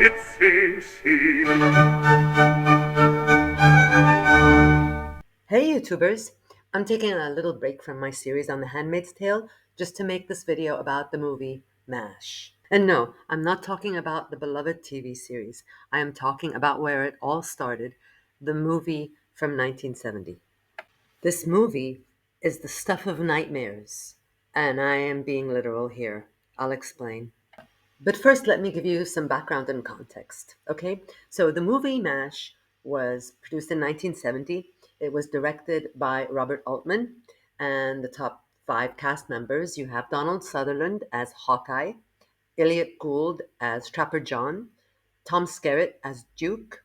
it seems she. Hey YouTubers! I'm taking a little break from my series on The Handmaid's Tale just to make this video about the movie MASH. And no, I'm not talking about the beloved TV series. I am talking about where it all started, the movie from 1970. This movie is the stuff of nightmares, and I am being literal here. I'll explain. But first, let me give you some background and context. Okay, so the movie MASH was produced in 1970. It was directed by Robert Altman, and the top five cast members you have Donald Sutherland as Hawkeye, Elliot Gould as Trapper John, Tom Skerritt as Duke,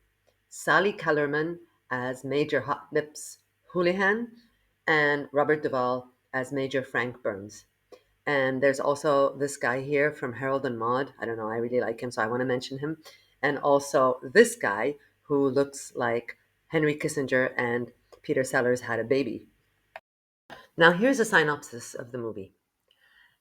Sally Kellerman as Major Hot Lips Hoolihan, and Robert Duvall as Major Frank Burns. And there's also this guy here from Harold and Maude. I don't know, I really like him, so I want to mention him. And also this guy who looks like Henry Kissinger and Peter Sellers had a baby. Now, here's a synopsis of the movie.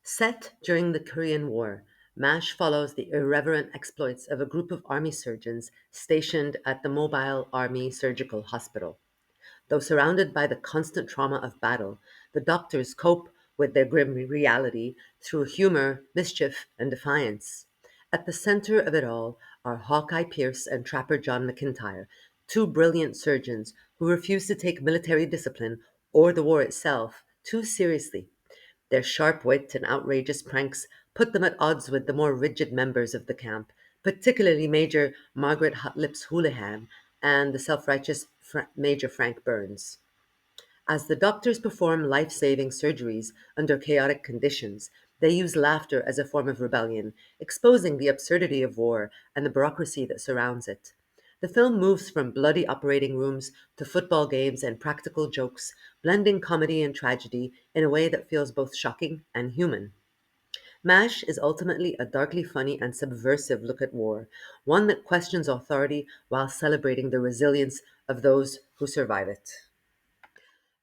Set during the Korean War, MASH follows the irreverent exploits of a group of army surgeons stationed at the Mobile Army Surgical Hospital. Though surrounded by the constant trauma of battle, the doctors cope with their grim reality through humor, mischief, and defiance. At the center of it all are Hawkeye Pierce and Trapper John McIntyre, two brilliant surgeons who refuse to take military discipline or the war itself too seriously. Their sharp wit and outrageous pranks put them at odds with the more rigid members of the camp, particularly Major Margaret Hotlips Houlihan and the self righteous Major Frank Burns. As the doctors perform life saving surgeries under chaotic conditions, they use laughter as a form of rebellion, exposing the absurdity of war and the bureaucracy that surrounds it. The film moves from bloody operating rooms to football games and practical jokes, blending comedy and tragedy in a way that feels both shocking and human. MASH is ultimately a darkly funny and subversive look at war, one that questions authority while celebrating the resilience of those who survive it.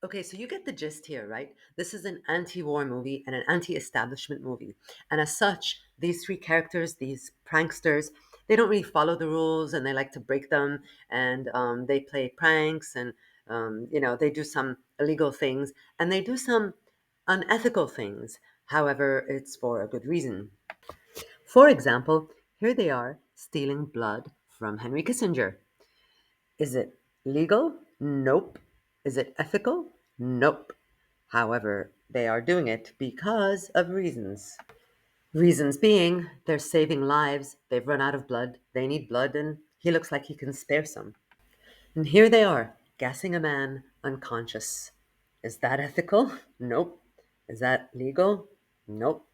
Okay, so you get the gist here, right? This is an anti war movie and an anti establishment movie. And as such, these three characters, these pranksters, they don't really follow the rules and they like to break them and they play pranks and, they do some illegal things and they do some unethical things. However, it's for a good reason. For example, here they are stealing blood from Henry Kissinger. Is it legal? Nope. Is it ethical? Nope. However, they are doing it because of reasons. Reasons being, they're saving lives, they've run out of blood, they need blood, and he looks like he can spare some. And here they are, gassing a man unconscious. Is that ethical? Nope. Is that legal? Nope.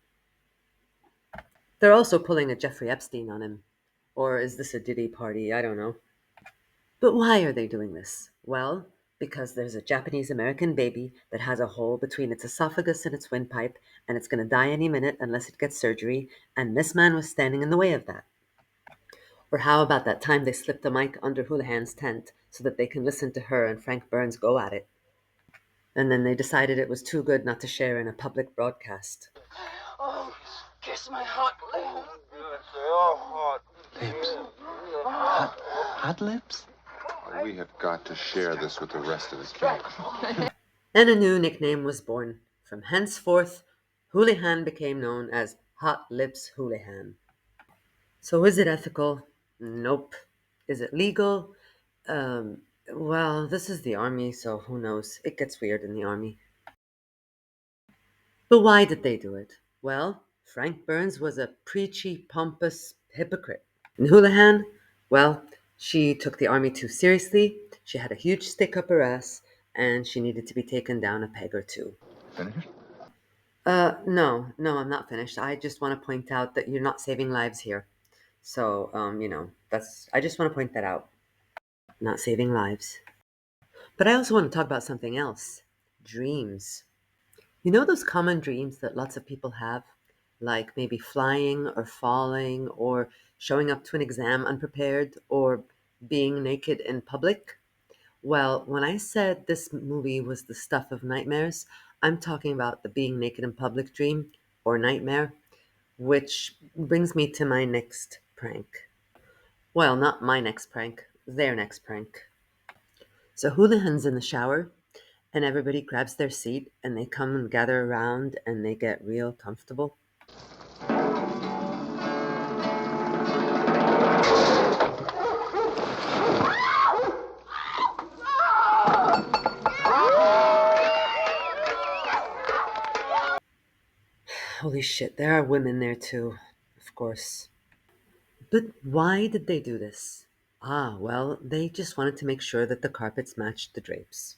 They're also pulling a Jeffrey Epstein on him. Or is this a Diddy party? I don't know. But why are they doing this? Well, because there's a Japanese American baby that has a hole between its esophagus and its windpipe, and it's going to die any minute unless it gets surgery, and this man was standing in the way of that. Or how about that time they slipped a mic under Houlihan's tent so that they can listen to her and Frank Burns go at it? And then they decided it was too good not to share in a public broadcast. Oh, kiss my hot lips. Lips. Hot lips? We have got to share this with the rest of the camp. And a new nickname was born. From henceforth, Houlihan became known as Hot Lips Houlihan. So is it ethical? Nope. Is it legal? Well, this is the army, so who knows? It gets weird in the army. But why did they do it? Well, Frank Burns was a preachy, pompous hypocrite. And Houlihan, well, she took the army too seriously, she had a huge stick up her ass, and she needed to be taken down a peg or two. Finished? No, I'm not finished. I just want to point out that you're not saving lives here. So, I just want to point that out. Not saving lives. But I also want to talk about something else. Dreams. You know those common dreams that lots of people have? Like maybe flying or falling or showing up to an exam unprepared or being naked in public? Well, when I said this movie was the stuff of nightmares, I'm talking about the being naked in public dream or nightmare, which brings me to my next prank. Well, not my next prank, their next prank. So Houlihan's in the shower, and everybody grabs their seat, and they come and gather around, and they get real comfortable. Holy shit, there are women there too, of course. But why did they do this? Ah, well, they just wanted to make sure that the carpets matched the drapes.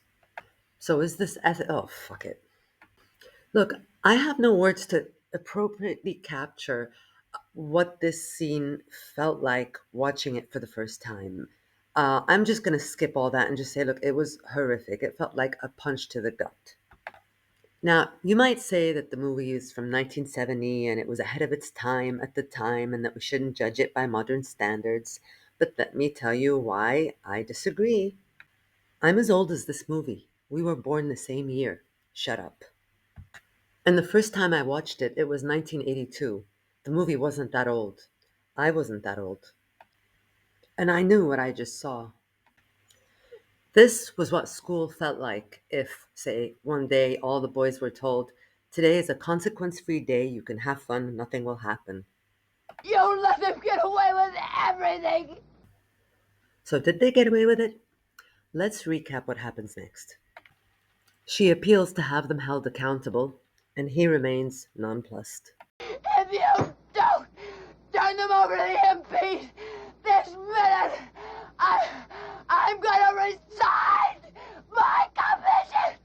So is this oh, fuck it. Look, I have no words to appropriately capture what this scene felt like watching it for the first time. I'm just going to skip all that and just say, look, it was horrific. It felt like a punch to the gut. Now, you might say that the movie is from 1970 and it was ahead of its time at the time and that we shouldn't judge it by modern standards, but let me tell you why I disagree. I'm as old as this movie. We were born the same year. Shut up. And the first time I watched it, it was 1982. The movie wasn't that old. I wasn't that old. And I knew what I just saw. This was what school felt like if, say, one day all the boys were told, today is a consequence free day, you can have fun, nothing will happen. You let them get away with everything! So, did they get away with it? Let's recap what happens next. She appeals to have them held accountable, and he remains nonplussed. If you don't turn them over to the MP this minute, I'm gonna resign my commission!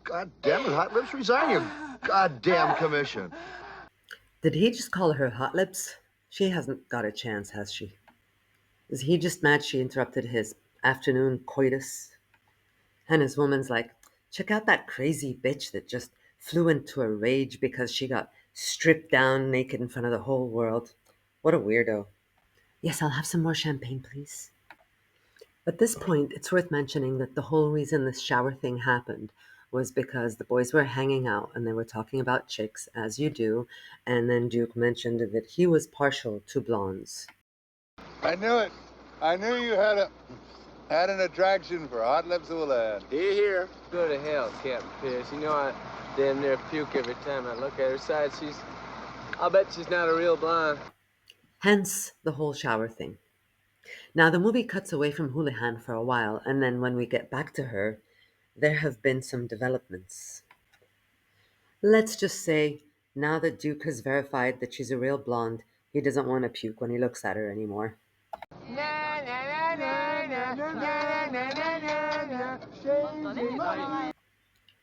God damn it, Hot Lips, resign your goddamn commission. Did he just call her Hot Lips? She hasn't got a chance, has she? Is he just mad she interrupted his afternoon coitus? And his woman's like, check out that crazy bitch that just flew into a rage because she got stripped down naked in front of the whole world. What a weirdo. Yes, I'll have some more champagne, please. At this point, it's worth mentioning that the whole reason this shower thing happened was because the boys were hanging out and they were talking about chicks, as you do, and then Duke mentioned that he was partial to blondes. I knew it. I knew you had an attraction for Hot Lips Hoolihan. Here. Go to hell, Captain Pierce. You know I damn near puke every time I look at her. Besides, I'll bet she's not a real blonde. Hence the whole shower thing. Now, the movie cuts away from Hoolihan for a while, and then when we get back to her, there have been some developments. Let's just say, now that Duke has verified that she's a real blonde, he doesn't want to puke when he looks at her anymore.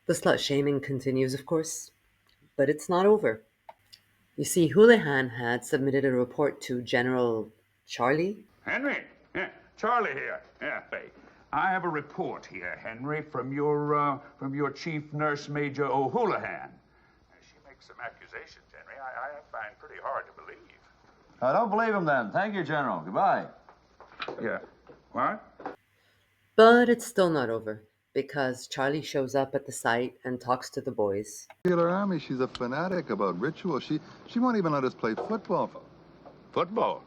The slut shaming continues, of course, but it's not over. You see, Hoolihan had submitted a report to General Charlie. Henry? Yeah, Charlie here. Yeah, hey. I have a report here, Henry, from your chief nurse, Major Hoolihan. She makes some accusations, Henry, I find pretty hard to believe. I don't believe him then. Thank you, General. Goodbye. Yeah. What? But it's still not over, because Charlie shows up at the site and talks to the boys. Regular Army, she's a fanatic about ritual. She won't even let us play football. Football?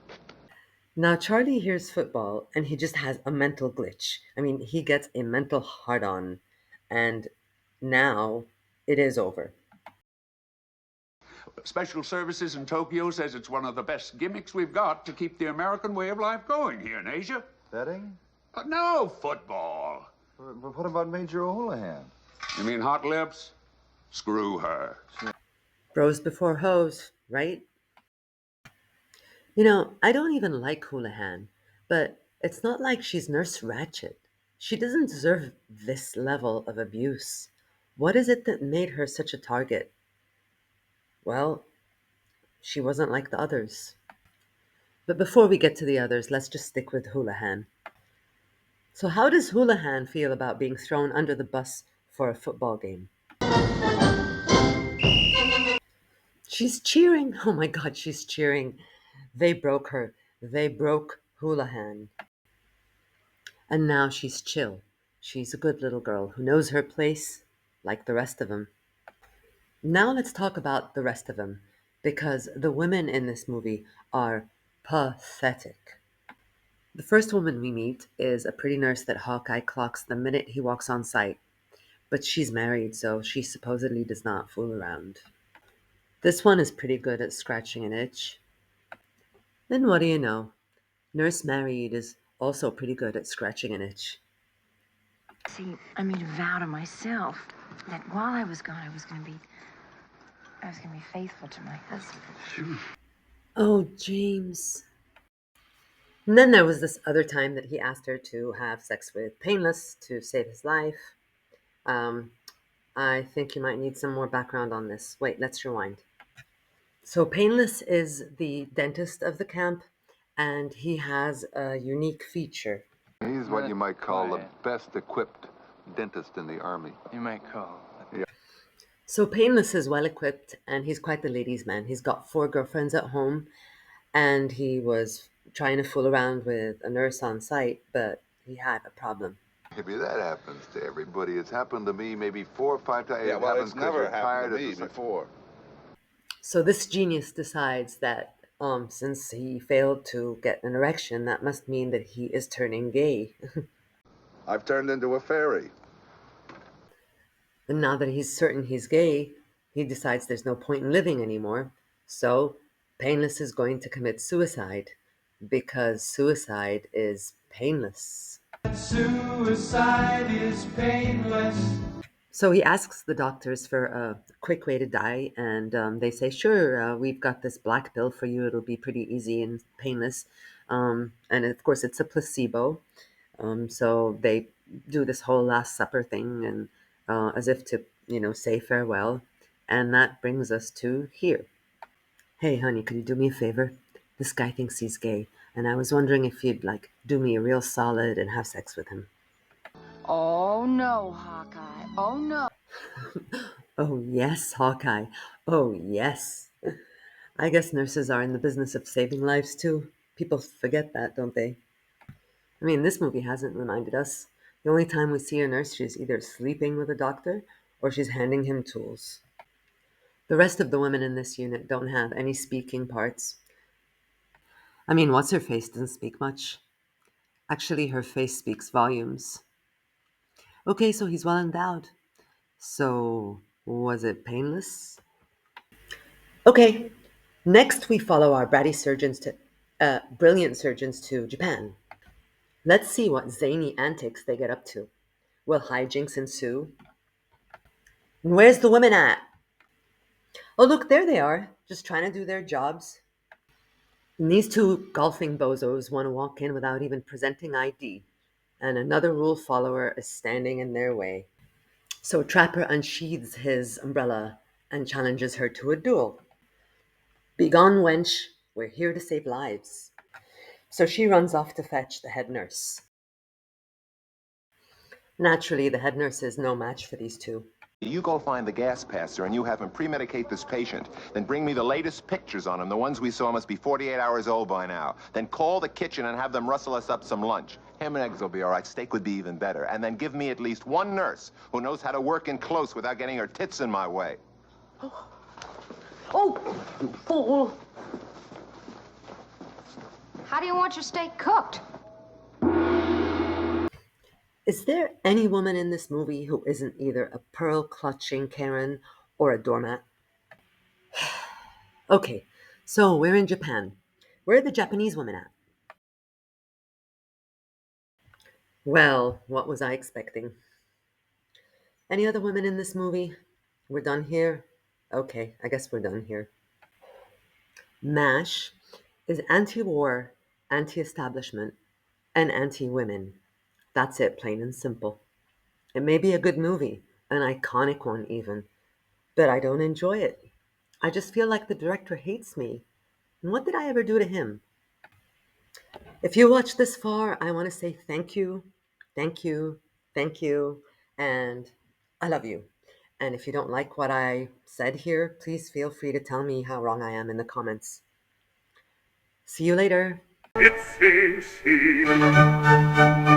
Now, Charlie hears football, and he just has a mental glitch. I mean, he gets a mental hard-on, and now it is over. Special Services in Tokyo says it's one of the best gimmicks we've got to keep the American way of life going here in Asia. Betting? No, football. But what about Major Hoolihan? You mean Hot Lips? Screw her. Bros before hoes, right? You know, I don't even like Hoolihan, but it's not like she's Nurse Ratched. She doesn't deserve this level of abuse. What is it that made her such a target? Well, she wasn't like the others. But before we get to the others, let's just stick with Hoolihan. So how does Hoolihan feel about being thrown under the bus for a football game? She's cheering. Oh my God, she's cheering. They broke her. They broke Hoolihan. And now she's chill. She's a good little girl who knows her place, like the rest of them. Now let's talk about the rest of them, because the women in this movie are pathetic. The first woman we meet is a pretty nurse that Hawkeye clocks the minute he walks on site, but she's married, so she supposedly does not fool around. This one is pretty good at scratching an itch. Then what do you know? Nurse Married is also pretty good at scratching an itch. See, I made a vow to myself that while I was gone, I was gonna be faithful to my husband. Oh, James. And then there was this other time that he asked her to have sex with Painless to save his life. Um, I think you might need some more background on this. Wait, let's rewind. So Painless is the dentist of the camp, and he has a unique feature. He's what you might call the best equipped dentist in the Army. You might call. Yeah. So Painless is well equipped, and he's quite the ladies' man. He's got 4 girlfriends at home, and he was trying to fool around with a nurse on site, but he had a problem. Maybe that happens to everybody. It's happened to me maybe 4 or 5 times. Yeah, well, it's never happened to me before. So this genius decides that since he failed to get an erection, that must mean that he is turning gay. I've turned into a fairy. And now that he's certain he's gay, he decides there's no point in living anymore. So Painless is going to commit suicide because suicide is painless. Suicide is painless. So he asks the doctors for a quick way to die, and they say, sure, we've got this black pill for you. It'll be pretty easy and painless. And of course, it's a placebo. So they do this whole Last Supper thing, and as if to, say farewell. And that brings us to here. Hey, honey, could you do me a favor? This guy thinks he's gay, and I was wondering if you'd, do me a real solid and have sex with him. Oh no, Hawkeye. Oh no. Oh, yes, Hawkeye. Oh, yes. I guess nurses are in the business of saving lives, too. People forget that, don't they? I mean, this movie hasn't reminded us. The only time we see a nurse, she's either sleeping with a doctor or she's handing him tools. The rest of the women in this unit don't have any speaking parts. I mean, what's-her-face doesn't speak much. Actually, her face speaks volumes. Okay, so he's well endowed. So, was it painless? Okay, next we follow our brilliant surgeons to Japan. Let's see what zany antics they get up to. Will hijinks ensue? And where's the women at? Oh, look, there they are, just trying to do their jobs. And these 2 golfing bozos want to walk in without even presenting ID, and another rule follower is standing in their way. So Trapper unsheathes his umbrella and challenges her to a duel. Begone, wench, we're here to save lives. So she runs off to fetch the head nurse. Naturally, the head nurse is no match for these 2. You go find the gas passer and you have him pre-medicate this patient. Then bring me the latest pictures on him. The ones we saw must be 48 hours old by now. Then call the kitchen and have them rustle us up some lunch. Ham and eggs will be all right. Steak would be even better. And then give me at least 1 nurse who knows how to work in close without getting her tits in my way. Oh, you fool. How do you want your steak cooked? Is there any woman in this movie who isn't either a pearl-clutching Karen or a doormat? Okay, so we're in Japan. Where are the Japanese women at? Well, what was I expecting? Any other women in this movie? We're done here? Okay, I guess we're done here. MASH is anti-war, anti-establishment, and anti-women. That's it, plain and simple. It may be a good movie, an iconic one even, but I don't enjoy it. I just feel like the director hates me. And what did I ever do to him? If you watched this far, I want to say thank you, thank you, thank you, and I love you. And if you don't like what I said here, please feel free to tell me how wrong I am in the comments. See you later. It's a scene.